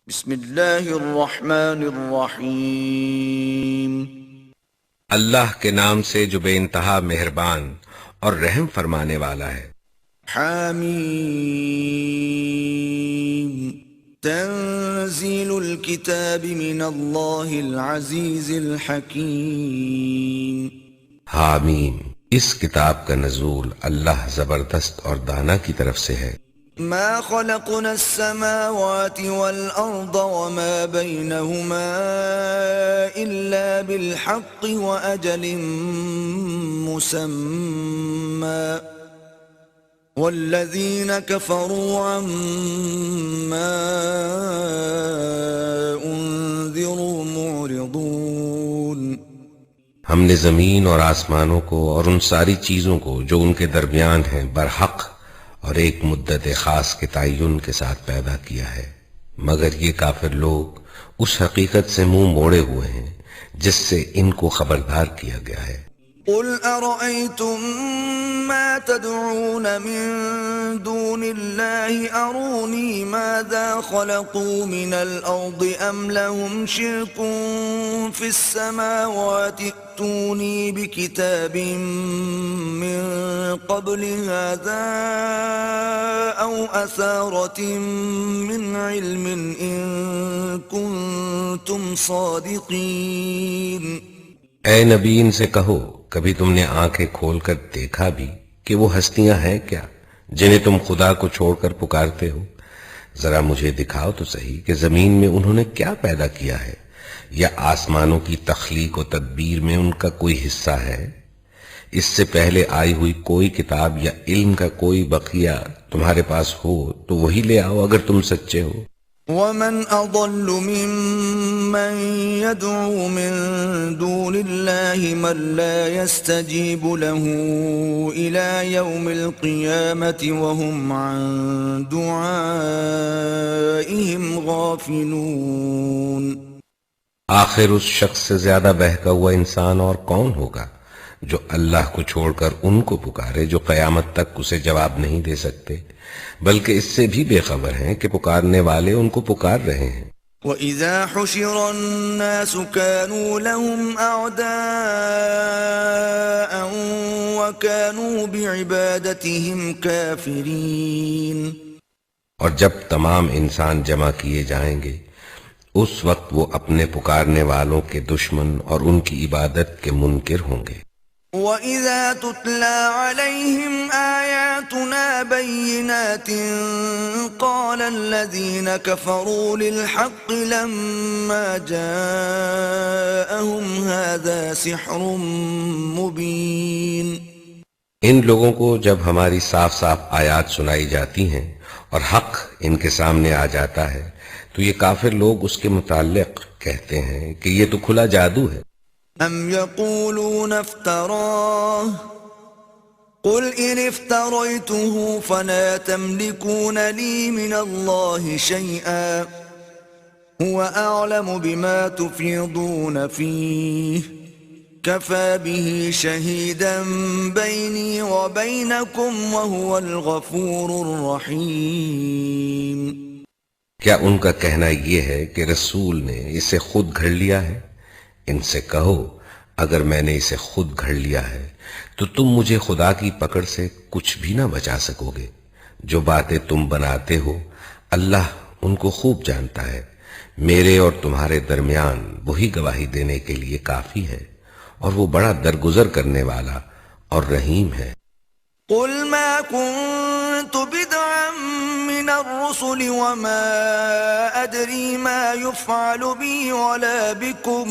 بسم اللہ الرحمن الرحیم۔ اللہ کے نام سے جو بے انتہا مہربان اور رحم فرمانے والا ہے۔ حامیم، تنزیل الکتاب من اللہ العزیز الحکیم۔ حامیم، اس کتاب کا نزول اللہ زبردست اور دانا کی طرف سے ہے۔ ما خلقنا السماوات والأرض وما بينهما إلا بالحق وأجل مسمى والذين كفروا عما أنذروا معرضون۔ ہم نے زمین اور آسمانوں کو اور ان ساری چیزوں کو جو ان کے درمیان ہیں برحق اور ایک مدت خاص کے تعین کے ساتھ پیدا کیا ہے، مگر یہ کافر لوگ اس حقیقت سے منہ موڑے ہوئے ہیں جس سے ان کو خبردار کیا گیا ہے۔ قل أرأيتم ما تدعون من دون الله أروني ماذا خلقوا من الأرض أم لهم شرك في السماوات ائتوني بكتاب من قبل هذا أو أثارة من علم إن كنتم صادقين۔ اے نبی، ان سے کہو، کبھی تم نے آنکھیں کھول کر دیکھا بھی کہ وہ ہستیاں ہیں کیا جنہیں تم خدا کو چھوڑ کر پکارتے ہو؟ ذرا مجھے دکھاؤ تو صحیح کہ زمین میں انہوں نے کیا پیدا کیا ہے، یا آسمانوں کی تخلیق و تدبیر میں ان کا کوئی حصہ ہے؟ اس سے پہلے آئی ہوئی کوئی کتاب یا علم کا کوئی بقیہ تمہارے پاس ہو تو وہی لے آؤ اگر تم سچے ہو۔ ومن اضل ممن يدعو من دون الله من لا يستجيب له الى يوم القيامة وهم عن دعائهم غافلون۔ آخر اس شخص سے زیادہ بہکا ہوا انسان اور کون ہوگا جو اللہ کو چھوڑ کر ان کو پکارے جو قیامت تک اسے جواب نہیں دے سکتے، بلکہ اس سے بھی بے خبر ہیں کہ پکارنے والے ان کو پکار رہے ہیں۔ وَإِذَا حُشِرَ النَّاسُ كَانُوا لَهُمْ أَعْدَاءً وَكَانُوا بِعِبَادَتِهِمْ كَافِرِينَ۔ اور جب تمام انسان جمع کیے جائیں گے اس وقت وہ اپنے پکارنے والوں کے دشمن اور ان کی عبادت کے منکر ہوں گے۔ وَإِذَا تُتْلَى عَلَيْهِمْ آيَاتُنَا بَيِّنَاتٍ قَالَ الَّذِينَ كَفَرُوا لِلْحَقِّ لَمَّا جَاءَهُمْ هَذَا سِحْرٌ مُبِينٌ۔ ان لوگوں کو جب ہماری صاف صاف آیات سنائی جاتی ہیں اور حق ان کے سامنے آ جاتا ہے تو یہ کافر لوگ اس کے متعلق کہتے ہیں کہ یہ تو کھلا جادو ہے۔ ام یقولون افتراه قل ان افتریته فلا تملكون لي من الله شيئا هو اعلم بما تفيضون فيه كفى به شهيدا بيني وبينكم وهو الغفور الرحيم۔ کیا ان کا کہنا یہ ہے کہ رسول نے اسے خود گھڑ لیا ہے؟ ان سے کہو، اگر میں نے اسے خود گھڑ لیا ہے تو تم مجھے خدا کی پکڑ سے کچھ بھی نہ بچا سکو گے۔ جو باتیں تم بناتے ہو اللہ ان کو خوب جانتا ہے، میرے اور تمہارے درمیان وہی گواہی دینے کے لیے کافی ہے، اور وہ بڑا درگزر کرنے والا اور رحیم ہے۔ قل ما كنت بدعا من الرسل وما أدري ما يفعل بي ولا بكم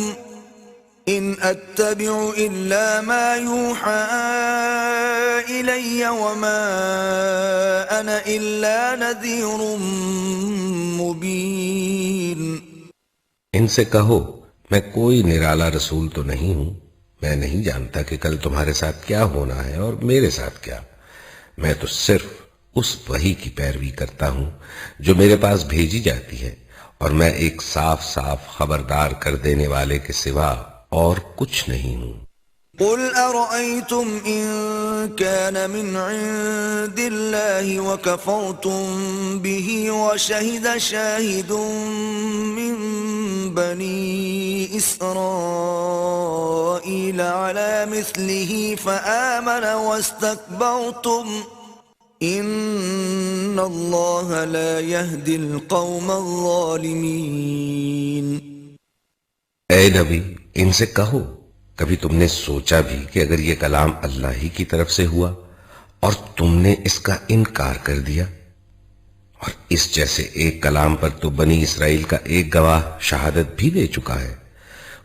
إن أتبع إلا ما يوحى إلي وما أنا إلا نذير مبين۔ ان سے کہو، میں کوئی نرالا رسول تو نہیں ہوں، میں نہیں جانتا کہ کل تمہارے ساتھ کیا ہونا ہے اور میرے ساتھ کیا، میں تو صرف اس وحی کی پیروی کرتا ہوں جو میرے پاس بھیجی جاتی ہے، اور میں ایک صاف صاف خبردار کر دینے والے کے سوا اور کچھ نہیں ہوں۔ قل أرأيتم إن كان من عند الله وكفرتم به وشهد شاهد من بني إسرائيل على مثله فآمن واستكبرتم إن الله لا يهدي القوم الظالمين. اے نبی ان سے کہو کبھی تم نے سوچا بھی کہ اگر یہ کلام اللہ ہی کی طرف سے ہوا اور تم نے اس کا انکار کر دیا، اور اس جیسے ایک کلام پر تو بنی اسرائیل کا ایک گواہ شہادت بھی دے چکا ہے،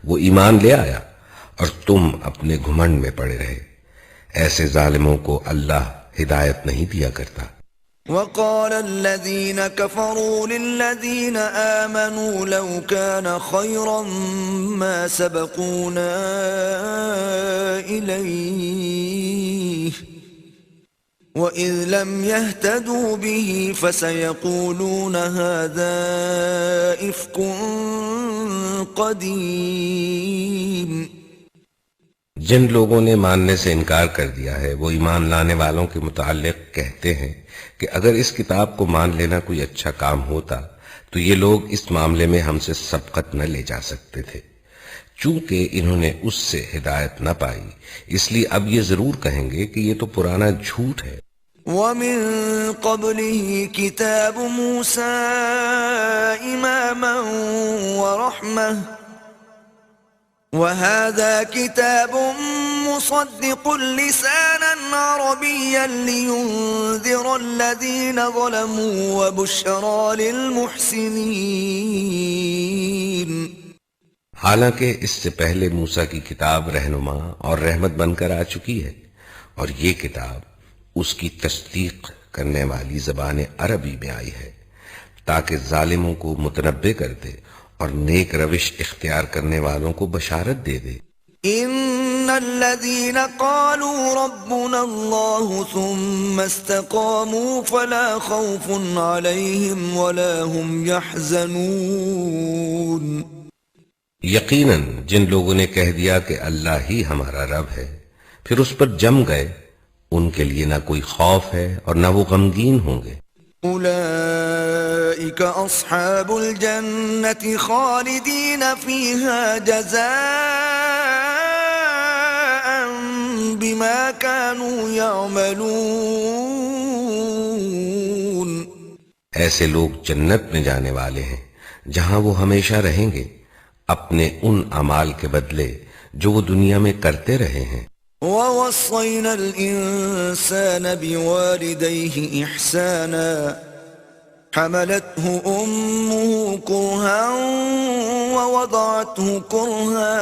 وہ ایمان لے آیا اور تم اپنے گھمنڈ میں پڑے رہے، ایسے ظالموں کو اللہ ہدایت نہیں دیا کرتا. وقال الذين كفروا للذين آمنوا لو كان خيرا ما سبقونا إليه وإذ لم يهتدوا به فسيقولون هذا إفك قديم. جن لوگوں نے ماننے سے انکار کر دیا ہے وہ ایمان لانے والوں کے متعلق کہتے ہیں کہ اگر اس کتاب کو مان لینا کوئی اچھا کام ہوتا تو یہ لوگ اس معاملے میں ہم سے سبقت نہ لے جا سکتے تھے. چونکہ انہوں نے اس سے ہدایت نہ پائی اس لیے اب یہ ضرور کہیں گے کہ یہ تو پرانا جھوٹ ہے. وَمِن قَبْلِهِ كِتَابُ مُوسَى إِمَامًا وَرَحْمَةً وَهَذَا كِتَابٌ مُصَدِّقٌ لِسَانًا عَرَبِيًّا لِيُنذِرَ الَّذِينَ ظَلَمُوا وَبُشْرَى لِلْمُحْسِنِينَ. حالانکہ اس سے پہلے موسیٰ کی کتاب رہنما اور رحمت بن کر آ چکی ہے، اور یہ کتاب اس کی تصدیق کرنے والی زبان عربی میں آئی ہے تاکہ ظالموں کو متنبہ کر دے اور نیک روش اختیار کرنے والوں کو بشارت دے دے. ان الذين قالوا ربنا الله ثم استقاموا فلا خوف عليهم ولا هم يحزنون. یقیناً جن لوگوں نے کہہ دیا کہ اللہ ہی ہمارا رب ہے پھر اس پر جم گئے، ان کے لیے نہ کوئی خوف ہے اور نہ وہ غمگین ہوں گے. اولئك اصحاب الجنة خالدين فيها جزاء بما كانوا يعملون. ایسے لوگ جنت میں جانے والے ہیں جہاں وہ ہمیشہ رہیں گے اپنے ان اعمال کے بدلے جو وہ دنیا میں کرتے رہے ہیں. وَوَصَّيْنَا الْإِنسَانَ بِوَالِدَيْهِ إِحْسَانًا حَمَلَتْهُ أُمُّهُ كُرْهًا وَوَضَعَتْهُ كُرْهًا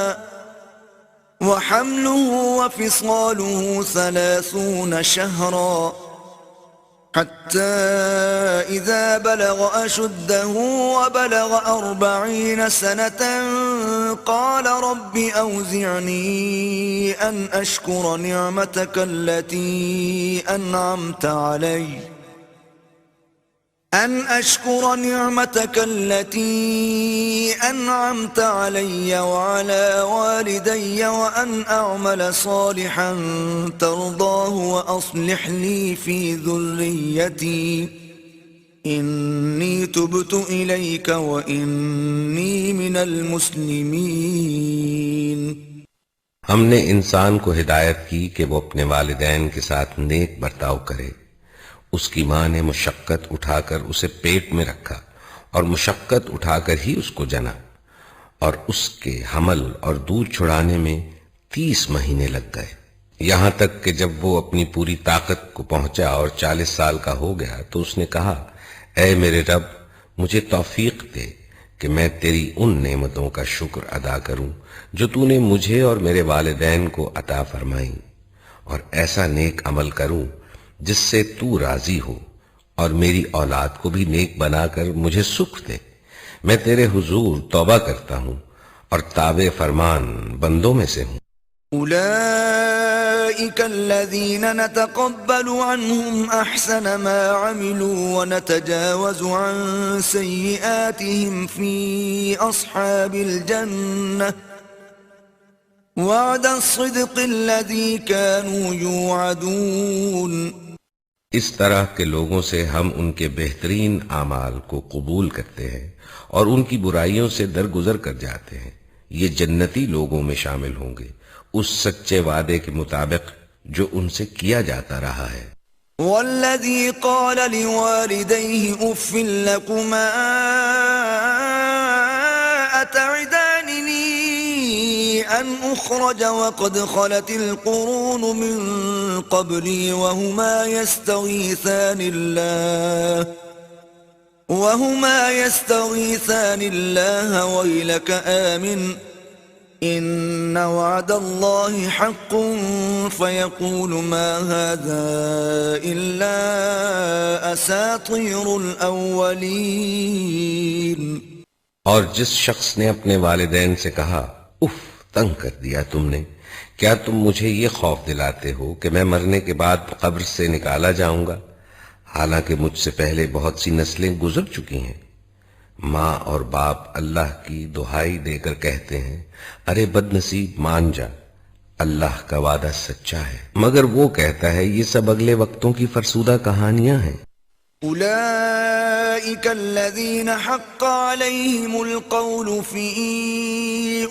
وَحَمْلُهُ وَفِصَالُهُ 30 شهرا حتى إذا بلغ أشده وبلغ 40 سنة قال رب أوزعني أن أشكر نعمتك التي أنعمت علي وعلى والدي وأن أعمل صالحا ترضاه وأصلح لي في ذريتي إني تبت إليك وإني من المسلمين. ہم نے انسان کو ہدایت کی کہ وہ اپنے والدین کے ساتھ نیک برتاؤ کرے. اس کی ماں نے مشقت اٹھا کر اسے پیٹ میں رکھا اور مشقت اٹھا کر ہی اس کو جنا، اور اس کے حمل اور دودھ چھڑانے میں 30 مہینے لگ گئے، یہاں تک کہ جب وہ اپنی پوری طاقت کو پہنچا اور 40 سال کا ہو گیا تو اس نے کہا اے میرے رب مجھے توفیق دے کہ میں تیری ان نعمتوں کا شکر ادا کروں جو تو نے مجھے اور میرے والدین کو عطا فرمائی، اور ایسا نیک عمل کروں جس سے تو راضی ہو، اور میری اولاد کو بھی نیک بنا کر مجھے سکھ دے. میں تیرے حضور توبہ کرتا ہوں اور تابع فرمان بندوں میں سے ہوں. أولئك الذين نتقبل عنهم أحسن ما عملوا ونتجاوز عن سيئاتهم في أصحاب الجنة وعد الصدق الذي كانوا يوعدون. اس طرح کے لوگوں سے ہم ان کے بہترین اعمال کو قبول کرتے ہیں اور ان کی برائیوں سے درگزر کر جاتے ہیں. یہ جنتی لوگوں میں شامل ہوں گے اس سچے وعدے کے مطابق جو ان سے کیا جاتا رہا ہے. والذي قال لوالديه اف لكما اتعدانني ان اخرج وقد خلت القرون من قبلي وهما يستغيثان الله ويلك آمن إن وعد الله حق فيقول ما هذا إلا أساطير الأولين. اور جس شخص نے اپنے والدین سے کہا اف تنگ کر دیا تم نے، کیا تم مجھے یہ خوف دلاتے ہو کہ میں مرنے کے بعد قبر سے نکالا جاؤں گا، حالانکہ مجھ سے پہلے بہت سی نسلیں گزر چکی ہیں. ماں اور باپ اللہ کی دہائی دے کر کہتے ہیں ارے بد نصیب مان جا، اللہ کا وعدہ سچا ہے، مگر وہ کہتا ہے یہ سب اگلے وقتوں کی فرسودہ کہانیاں ہیں. أولئك الذين حق عليهم القول في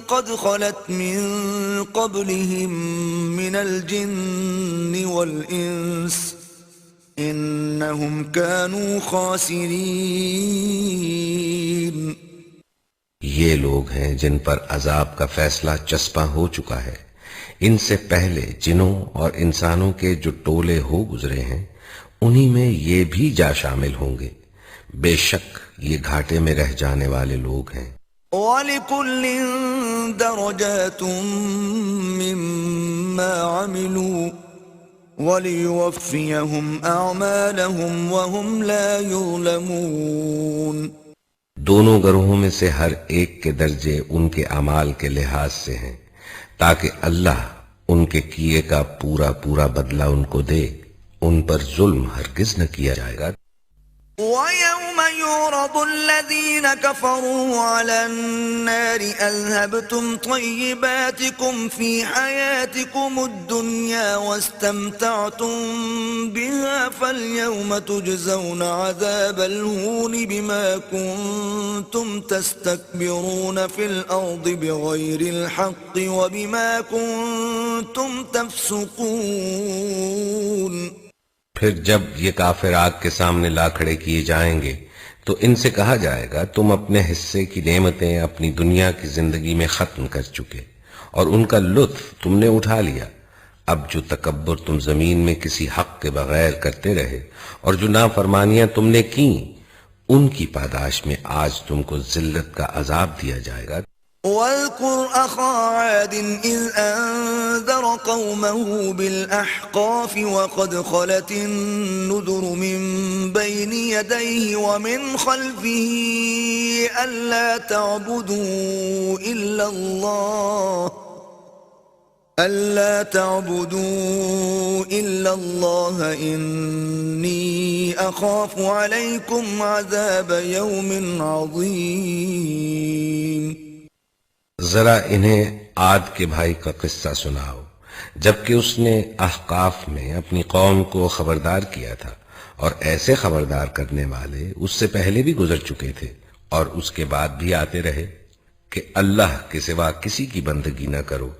قد خلت من قبلهم من الجن والإنس إنهم كانوا خاسرين. یہ لوگ ہیں جن پر عذاب کا فیصلہ چسپاں ہو چکا ہے. ان سے پہلے جنوں اور انسانوں کے جو ٹولے ہو گزرے ہیں انہی میں یہ بھی جا شامل ہوں گے. بے شک یہ گھاٹے میں رہ جانے والے لوگ ہیں. وَلِكُلٍّ دَرَجَاتٌ مِّمَّا عَمِلُوا وَلِيُوَفِّيَهُمْ أَعْمَالَهُمْ وَهُمْ لَا يُظْلَمُونَ. دونوں گروہوں میں سے ہر ایک کے درجے ان کے اعمال کے لحاظ سے ہیں تاکہ اللہ ان کے کیے کا پورا پورا بدلہ ان کو دے. ان پر ظلم ہرگز نہ کیا جائے گا. وَيَوْمَ يُعْرَضُ الَّذِينَ كَفَرُوا عَلَى النَّارِ أَذْهَبْتُمْ طَيِّبَاتِكُمْ فِي حَيَاتِكُمُ الدُّنْيَا وَاسْتَمْتَعْتُمْ بِهَا فَالْيَوْمَ تُجْزَوْنَ عَذَابَ الْهُونِ بِمَا كُنْتُمْ تَسْتَكْبِرُونَ فِي الْأَرْضِ بِغَيْرِ الْحَقِّ وَبِمَا كُنْتُمْ تَفْسُقُونَ. پھر جب یہ کافر آگ کے سامنے لا کھڑے کیے جائیں گے تو ان سے کہا جائے گا تم اپنے حصے کی نعمتیں اپنی دنیا کی زندگی میں ختم کر چکے اور ان کا لطف تم نے اٹھا لیا. اب جو تکبر تم زمین میں کسی حق کے بغیر کرتے رہے اور جو نافرمانیاں تم نے کی ان کی پاداش میں آج تم کو ذلت کا عذاب دیا جائے گا. وَاذْكُرْ أَخَا عَادٍ إِذْ أَنذَرَ قَوْمَهُ بِالْأَحْقَافِ وَقَدْ خَلَتِ النُّذُرُ مِنْ بَيْنِ يَدَيْهِ وَمِنْ خَلْفِهِ أَلَّا تَعْبُدُوا إِلَّا اللَّهَ إِنِّي أَخَافُ عَلَيْكُمْ عَذَابَ يَوْمٍ عَظِيمٍ. ذرا انہیں عاد کے بھائی کا قصہ سناؤ جبکہ اس نے احقاف میں اپنی قوم کو خبردار کیا تھا، اور ایسے خبردار کرنے والے اس سے پہلے بھی گزر چکے تھے اور اس کے بعد بھی آتے رہے کہ اللہ کے سوا کسی کی بندگی نہ کرو،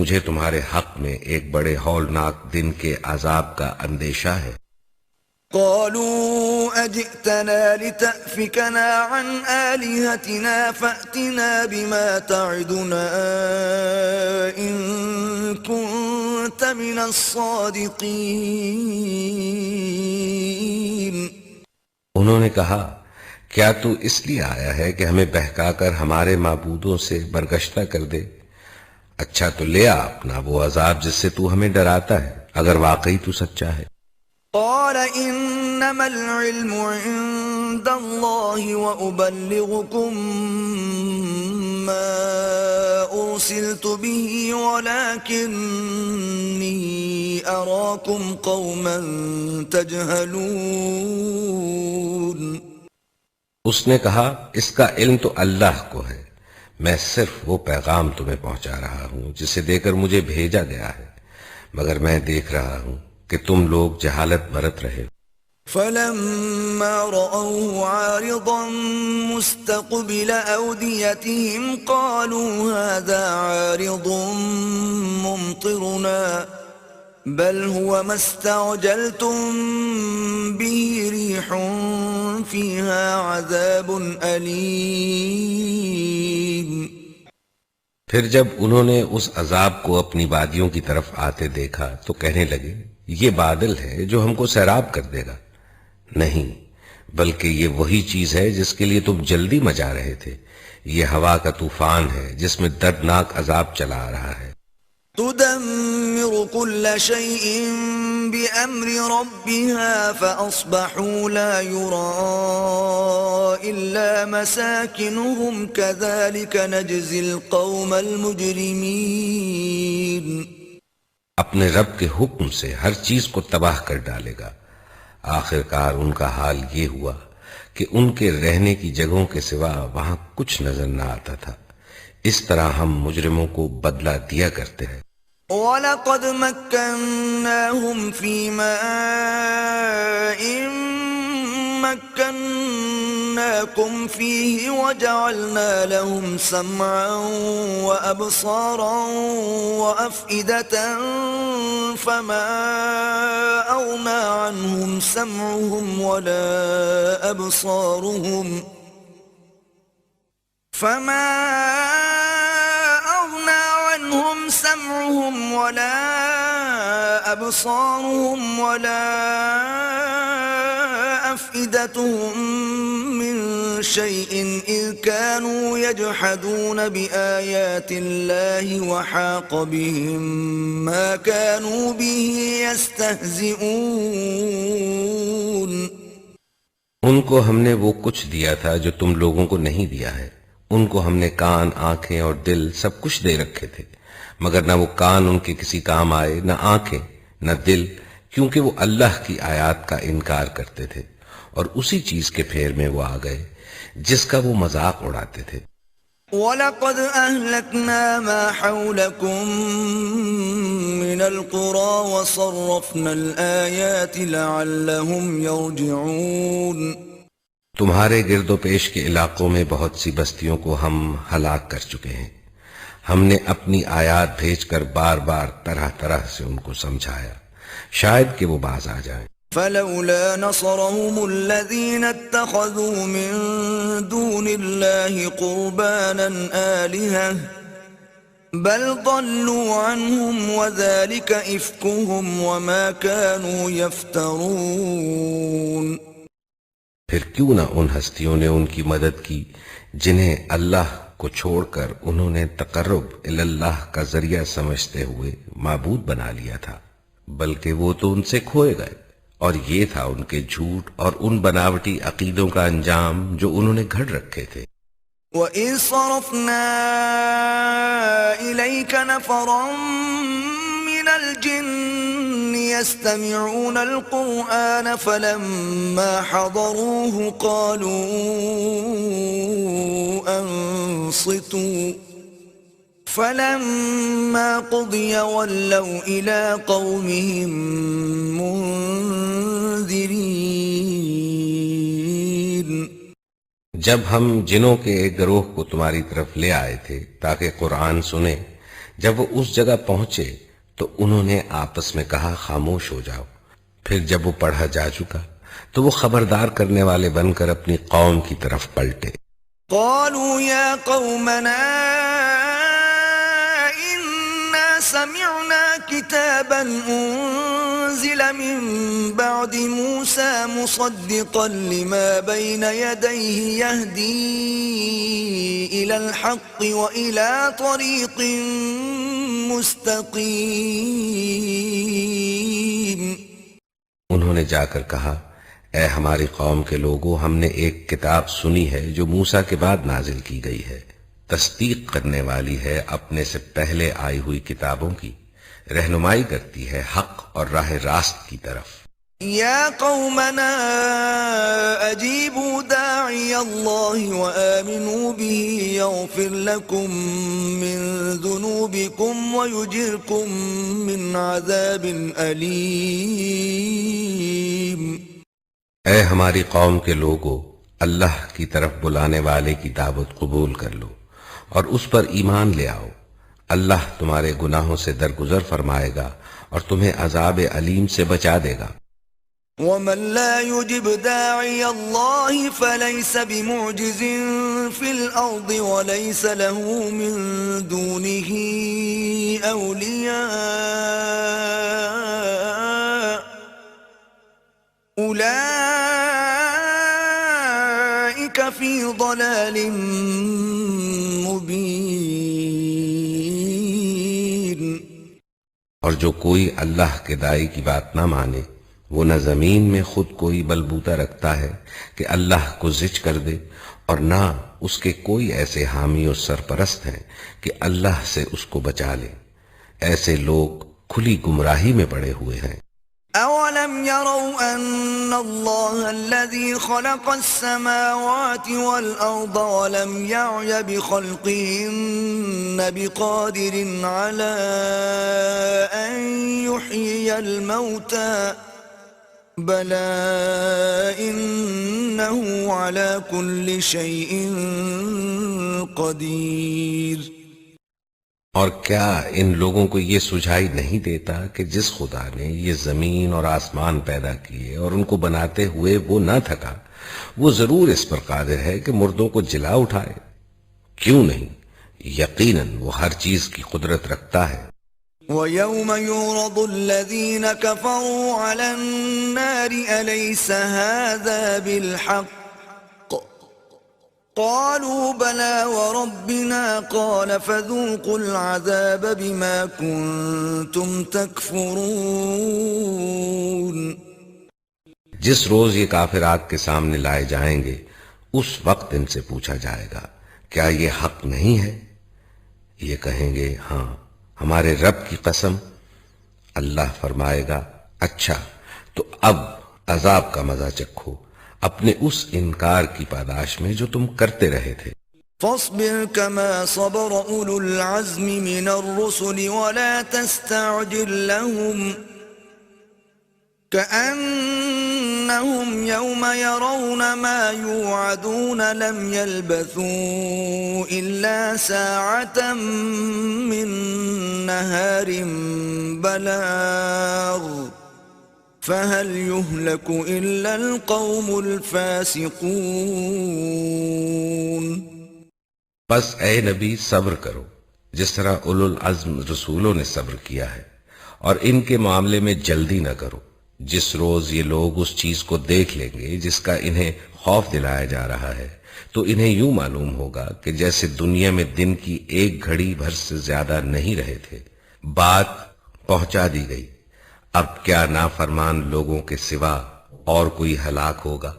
مجھے تمہارے حق میں ایک بڑے ہولناک دن کے عذاب کا اندیشہ ہے. قالوا أجئتنا لتأفكنا عن آلهتنا فأتنا بما تعدنا إن كنت من الصادقين. انہوں نے کہا کیا تو اس لیے آیا ہے کہ ہمیں بہکا کر ہمارے معبودوں سے برگشتہ کر دے؟ اچھا تو لے آ اپنا وہ عذاب جس سے تو ہمیں ڈراتا ہے اگر واقعی تو سچا ہے. قال انما العلم عند الله وابلغكم ما ارسلت به ولكني اراكم قوما تجهلون. اس نے کہا اس کا علم تو اللہ کو ہے، میں صرف وہ پیغام تمہیں پہنچا رہا ہوں جسے دے کر مجھے بھیجا گیا ہے، مگر میں دیکھ رہا ہوں کہ تم لوگ جہالت برت رہے ہو۔ فلما رأوه عارضا مستقبل أوديتهم قالوا هذا عارض ممطرنا بل هو ما استعجلتم به ريح فيها عذاب أليم۔ پھر جب انہوں نے اس عذاب کو اپنی وادیوں کی طرف آتے دیکھا تو کہنے لگے یہ بادل ہے جو ہم کو سیراب کر دے گا، نہیں بلکہ یہ وہی چیز ہے جس کے لیے تم جلدی مچا رہے تھے، یہ ہوا کا طوفان ہے جس میں دردناک عذاب چلا آ رہا ہے۔ تدمر كل شيء بأمر ربها فأصبحوا لا يرى إلا مساكنهم كذلك نجزي القوم المجرمين۔ اپنے رب کے حکم سے ہر چیز کو تباہ کر ڈالے گا، آخر کار ان کا حال یہ ہوا کہ ان کے رہنے کی جگہوں کے سوا وہاں کچھ نظر نہ آتا تھا، اس طرح ہم مجرموں کو بدلہ دیا کرتے ہیں۔ وَلَقَدْ مَكَّنَّاهُمْ فِي مَاءٍ مَكَّنَّاكُمْ فِيهِ وَجَعَلْنَا لَهُمْ سَمْعًا وَأَبْصَارًا وَأَفْئِدَةً فَمَا أَغْنَى عَنْهُمْ سَمْعُهُمْ ولا أبصارهم ولا أفئدتهم من شيء إذ كانوا يجحدون بآيات الله وحاق بهم ما كانوا به يستهزئون۔ ان کو ہم نے وہ کچھ دیا تھا جو تم لوگوں کو نہیں دیا ہے، ان کو ہم نے کان، آنکھیں اور دل سب کچھ دے رکھے تھے، مگر نہ وہ کان ان کے کسی کام آئے، نہ آنکھیں، نہ دل، کیونکہ وہ اللہ کی آیات کا انکار کرتے تھے اور اسی چیز کے پھیر میں وہ آ گئے جس کا وہ مذاق اڑاتے تھے۔ وَلَقَدْ أَهْلَكْنَا مَا حَوْلَكُمْ مِنَ الْقُرَى وَصَرَّفْنَا الْآيَاتِ لَعَلَّهُمْ يَرْجِعُونَ۔ تمہارے گرد و پیش کے علاقوں میں بہت سی بستیوں کو ہم ہلاک کر چکے ہیں، ہم نے اپنی آیات بھیج کر بار بار طرح طرح سے ان کو سمجھایا، شاید کہ وہ باز آ جائیں۔ فلولا نصرهم الذين اتخذوا من دون الله قربانا آلهة بل ضلوا عنهم وذلك إفكهم وما كانوا يفترون۔ پھر کیوں نہ ان ہستیوں نے ان کی مدد کی جنہیں اللہ کو چھوڑ کر انہوں نے تقرب اللہ کا ذریعہ سمجھتے ہوئے معبود بنا لیا تھا، بلکہ وہ تو ان سے کھوئے گئے، اور یہ تھا ان کے جھوٹ اور ان بناوٹی عقیدوں کا انجام جو انہوں نے گھڑ رکھے تھے۔ وَإِذْ صَرَفْنَا إِلَيْكَ نَفَرًا مِّنَ الْجِنِّ يَسْتَمِعُونَ الْقُرْآنَ فَلَمَّا حَضَرُوهُ قَالُوا أَنصِتُوا فَلَمَّا قُضِيَ وَلَّوْا إِلَىٰ قَوْمِهِمْ مُنذِرِينَ۔ جب ہم جنوں کے ایک گروہ کو تمہاری طرف لے آئے تھے تاکہ قرآن سنیں، جب وہ اس جگہ پہنچے تو انہوں نے آپس میں کہا خاموش ہو جاؤ، پھر جب وہ پڑھا جا چکا تو وہ خبردار کرنے والے بن کر اپنی قوم کی طرف پلٹے۔ قالوا يا قومنا إنا سمعنا كتابا أنزل من بعد موسى مصدقا لما بين يديه يهدي إلى الحق وإلى طريق مستقيم۔ انہوں نے جا کر کہا اے ہماری قوم کے لوگوں، ہم نے ایک کتاب سنی ہے جو موسیٰ کے بعد نازل کی گئی ہے، تصدیق کرنے والی ہے اپنے سے پہلے آئی ہوئی کتابوں کی، رہنمائی کرتی ہے حق اور راہ راست کی طرف۔ يا قومنا أجيبوا داعي الله وآمنوا به يغفر لكم من ذنوبكم ويجركم من عذاب أليم. اے ہماری قوم کے لوگو، اللہ کی طرف بلانے والے کی دعوت قبول کر لو اور اس پر ایمان لے آؤ. اللہ تمہارے گناہوں سے درگزر فرمائے گا اور تمہیں عذاب علیم سے بچا دے گا. ومن لا يجب داعي الله فليس بمعجز في الأرض وليس له من دونه أولياء أولئك في ضلال مبين. اور جو کوئی اللہ کے داعی کی بات نہ مانے وہ نہ زمین میں خود کوئی بلبوتا رکھتا ہے کہ اللہ کو زچ کر دے، اور نہ اس کے کوئی ایسے حامی اور سرپرست ہیں کہ اللہ سے اس کو بچا لے. ایسے لوگ کھلی گمراہی میں پڑے ہوئے ہیں. أَوَلَمْ يَرَوْا أَنَّ اللَّهَ الَّذِي خَلَقَ السَّمَاوَاتِ وَالْأَرْضَ وَلَمْ يَعْيَ بِخَلْقِهِنَّ بِقَادِرٍ عَلَىٰ أَن يُحْيِيَ الْمَوْتَىٰ بَلَىٰ إِنَّهُ عَلَىٰ كُلِّ شَيْءٍ قَدِيرٌ. اور کیا ان لوگوں کو یہ سجھائی نہیں دیتا کہ جس خدا نے یہ زمین اور آسمان پیدا کیے اور ان کو بناتے ہوئے وہ نہ تھکا، وہ ضرور اس پر قادر ہے کہ مردوں کو جلا اٹھائے؟ کیوں نہیں، یقیناً وہ ہر چیز کی قدرت رکھتا ہے. وَيَوْمَ يُعْرَضُ الَّذِينَ كَفَرُوا عَلَى النَّارِ أَلَيْسَ هَذَا بِالْحَقِّ قالوا بلى وربنا قال فذوقوا العذاب بما كنتم تكفرون. جس روز یہ کافر آگ کے سامنے لائے جائیں گے اس وقت ان سے پوچھا جائے گا کیا یہ حق نہیں ہے؟ یہ کہیں گے ہاں ہمارے رب کی قسم. اللہ فرمائے گا اچھا تو اب عذاب کا مزہ چکھو اپنے اس انکار کی پاداش میں جو تم کرتے رہے تھے. فاصبر كما صبر أولو العزم من الرسل ولا تستعجل لهم كأنهم يوم يرون ما يوعدون لم يلبثوا إلا ساعة من نهار بلاغ فَهَلْ يُهْلَكُ إِلَّا الْقَوْمُ الْفَاسِقُونَ. بس اے نبی صبر کرو جس طرح اولو العزم رسولوں نے صبر کیا ہے، اور ان کے معاملے میں جلدی نہ کرو. جس روز یہ لوگ اس چیز کو دیکھ لیں گے جس کا انہیں خوف دلایا جا رہا ہے تو انہیں یوں معلوم ہوگا کہ جیسے دنیا میں دن کی ایک گھڑی بھر سے زیادہ نہیں رہے تھے. بات پہنچا دی گئی، اب کیا نافرمان لوگوں کے سوا اور کوئی ہلاک ہوگا؟